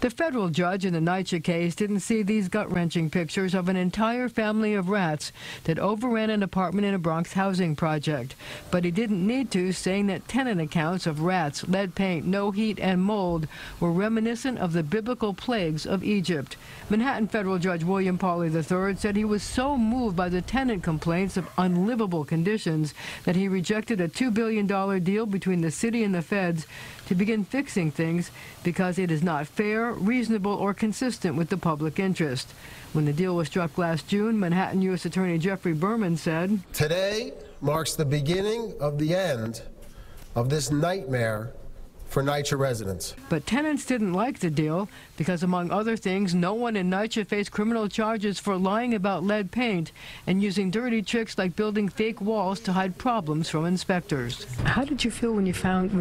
The federal judge in the NYCHA case didn't see these gut-wrenching pictures of an entire family of rats that overran an apartment in a Bronx housing project. But he didn't need to, saying that tenant accounts of rats, lead paint, no heat, and mold were reminiscent of the biblical plagues of Egypt. Manhattan federal judge William Pauley III said he was so moved by the tenant complaints of unlivable conditions that he rejected a $2 billion deal between the city and the feds to begin fixing things because it is not fair, reasonable, or consistent with the public interest. When the deal was struck last June, Manhattan U.S. Attorney Jeffrey Berman said, "Today marks the beginning of the end of this nightmare for NYCHA residents." But tenants didn't like the deal because, among other things, no one in NYCHA faced criminal charges for lying about lead paint and using dirty tricks like building fake walls to hide problems from inspectors. How did you feel when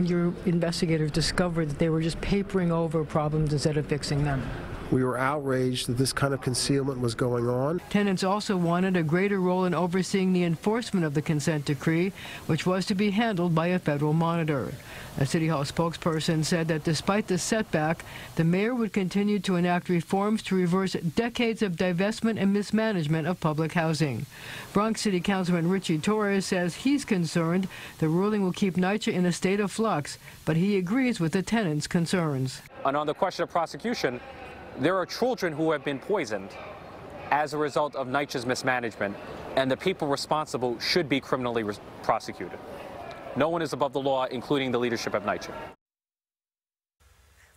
your investigators discovered that they were just papering over problems instead of fixing them? We were outraged that this kind of concealment was going on. Tenants also wanted a greater role in overseeing the enforcement of the consent decree, which was to be handled by a federal monitor. A City Hall spokesperson said that despite the setback, the mayor would continue to enact reforms to reverse decades of divestment and mismanagement of public housing. Bronx City Councilman Richie Torres says he's concerned the ruling will keep NYCHA in a state of flux, but he agrees with the tenants' concerns. And on the question of prosecution, there are children who have been poisoned as a result of NYCHA's mismanagement, and the people responsible should be criminally prosecuted. No one is above the law, including the leadership of NYCHA.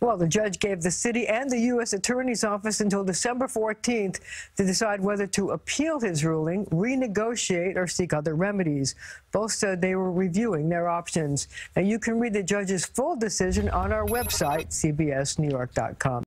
Well, the judge gave the city and the U.S. Attorney's Office until December 14th to decide whether to appeal his ruling, renegotiate, or seek other remedies. Both said they were reviewing their options. Now, you can read the judge's full decision on our website, cbsnewyork.com.